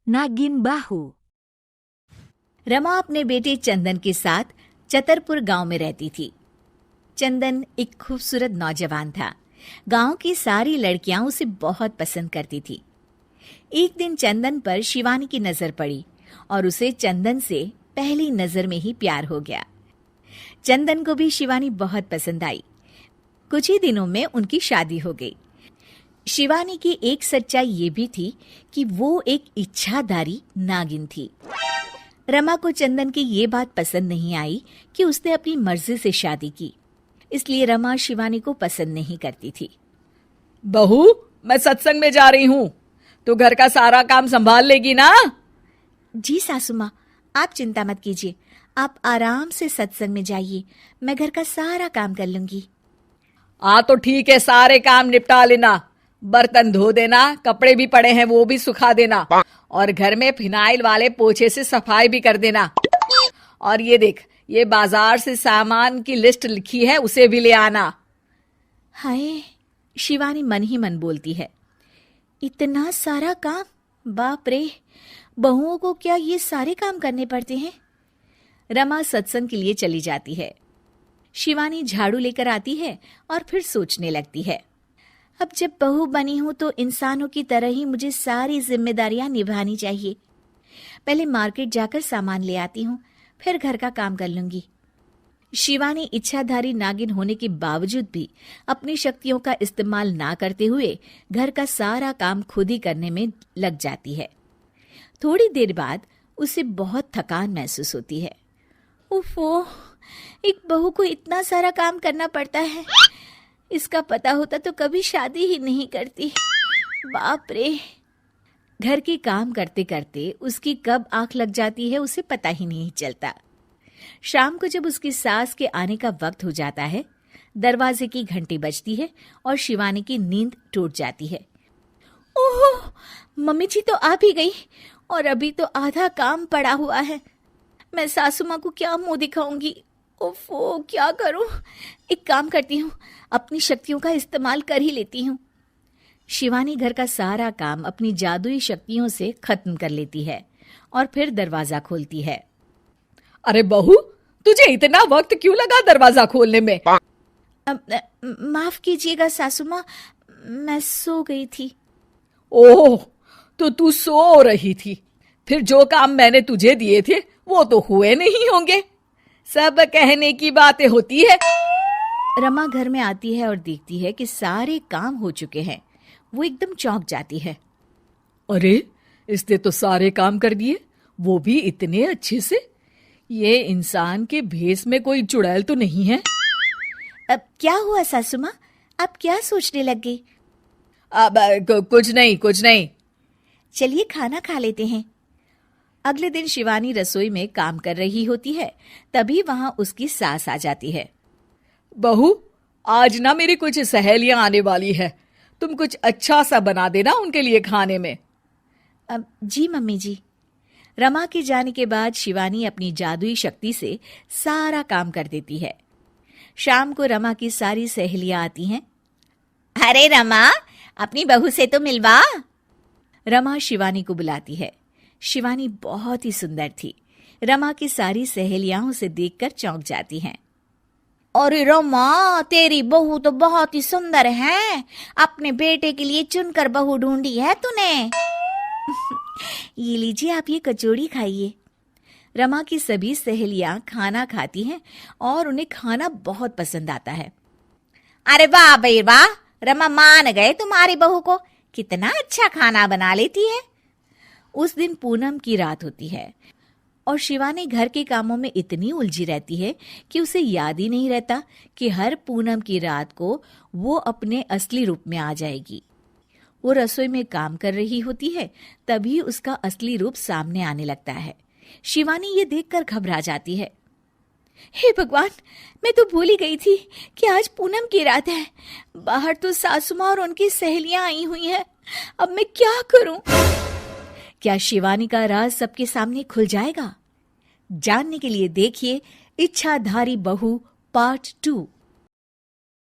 नागिन बाहु। रमा अपने बेटे चंदन के साथ चतरपुर गांव में रहती थी। चंदन एक खूबसूरत नौजवान था। गांव की सारी लड़कियां उसे बहुत पसंद करती थी। एक दिन चंदन पर शिवानी की नजर पड़ी और उसे चंदन से पहली नजर में ही प्यार हो गया। चंदन को भी शिवानी बहुत पसंद आई। कुछ ही दिनों में उनकी शादी हो गई। शिवानी की एक सच्चाई ये भी थी कि वो एक इच्छाधारी नागिन थी। रमा को चंदन की ये बात पसंद नहीं आई कि उसने अपनी मर्जी से शादी की, इसलिए रमा शिवानी को पसंद नहीं करती थी। बहू, मैं सत्संग में जा रही हूँ, तो घर का सारा काम संभाल लेगी ना? जी सासू माँ, आप चिंता मत कीजिए, आप आराम से सत्संग में जाइए, मैं घर का सारा काम कर लूंगी। हाँ तो ठीक है, सारे काम निपटा लेना। बर्तन धो देना, कपड़े भी पड़े हैं वो भी सुखा देना, और घर में फिनाइल वाले पोछे से सफाई भी कर देना। और ये देख, ये बाजार से सामान की लिस्ट लिखी है, उसे भी ले आना। हाय, शिवानी मन ही मन बोलती है, इतना सारा काम, बाप रे, बहुओं को क्या ये सारे काम करने पड़ते हैं? रमा सत्संग के लिए चली जाती है। शिवानी झाड़ू लेकर आती है और फिर सोचने लगती है, अब जब बहू बनी हूं तो इंसानों की तरह ही मुझे सारी जिम्मेदारियां निभानी चाहिए। पहले मार्केट जाकर सामान ले आती हूँ, फिर घर का काम कर लूंगी। शिवानी इच्छाधारी नागिन होने के बावजूद भी अपनी शक्तियों का इस्तेमाल ना करते हुए घर का सारा काम खुद ही करने में लग जाती है। थोड़ी देर बाद उसे बहुत थकान महसूस होती है। उफ़ो, एक बहू को इतना सारा काम करना पड़ता है। इसका पता होता तो कभी शादी ही नहीं करती। बाप रे। घर के काम करते करते उसकी कब आंख लग जाती है उसे पता ही नहीं चलता। शाम को जब उसकी सास के आने का वक्त हो जाता है, दरवाजे की घंटी बजती है और शिवानी की नींद टूट जाती है। ओह, मम्मी जी तो आ भी गई और अभी तो आधा काम पड़ा हुआ है। मैं सासू माँ को क्या मुंह दिखाऊंगी? ओफो, क्या करूं? एक काम करती हूँ, अपनी शक्तियों का इस्तेमाल कर ही लेती हूँ। शिवानी घर का सारा काम अपनी जादुई शक्तियों से खत्म कर लेती है और फिर दरवाजा खोलती है। अरे बहू, तुझे इतना वक्त क्यों लगा दरवाजा खोलने में? माफ कीजिएगा सासू माँ, मैं सो गई थी। ओह, तो तू सो रही थी, फिर जो काम मैंने तुझे दिए थे वो तो हुए नहीं होंगे। सब कहने की बातें होती है। रमा घर में आती है और देखती है कि सारे काम हो चुके हैं। वो एकदम चौंक जाती है। अरे, इसने तो सारे काम कर दिए, वो भी इतने अच्छे से। ये इंसान के भेष में कोई चुड़ैल तो नहीं है? अब क्या हुआ सासू माँ, आप क्या सोचने लग गई? अब कुछ नहीं। चलिए खाना खा लेते हैं। अगले दिन शिवानी रसोई में काम कर रही होती है, तभी वहां उसकी सास आ जाती है। बहू, आज ना मेरी कुछ सहेलियां आने वाली है, तुम कुछ अच्छा सा बना देना उनके लिए खाने में। जी मम्मी जी। रमा के जाने के बाद शिवानी अपनी जादुई शक्ति से सारा काम कर देती है। शाम को रमा की सारी सहेलियां आती हैं। अरे रमा, अपनी बहू से तो मिलवा। रमा शिवानी को बुलाती है। शिवानी बहुत ही सुंदर थी। रमा की सारी सहेलियां उसे देखकर चौंक जाती हैं। अरे रमा, तेरी बहू तो बहुत ही सुंदर है। अपने बेटे के लिए चुनकर बहू ढूंढी है तूने। ये लीजिए, आप ये कचौड़ी खाइए। रमा की सभी सहेलियां खाना खाती हैं और उन्हें खाना बहुत पसंद आता है। अरे वाह भाई वाह, रमा मान गए तुम्हारी बहू को, कितना अच्छा खाना बना लेती है। उस दिन पूनम की रात होती है और शिवानी घर के कामों में इतनी उलझी रहती है कि उसे याद ही नहीं रहता कि हर पूनम की रात को वो अपने असली रूप में आ जाएगी। वो रसोई में काम कर रही होती है, तभी उसका असली रूप सामने आने लगता है। शिवानी ये देखकर घबरा जाती है। हे भगवान, मैं तो भूल ही गई थी कि आज पूनम की रात है। बाहर तो सासू माँ और उनकी सहेलियां आई हुई हैं। अब मैं क्या करूं? क्या शिवानी का राज सबके सामने खुल जाएगा? जानने के लिए देखिए इच्छाधारी बहू पार्ट 2।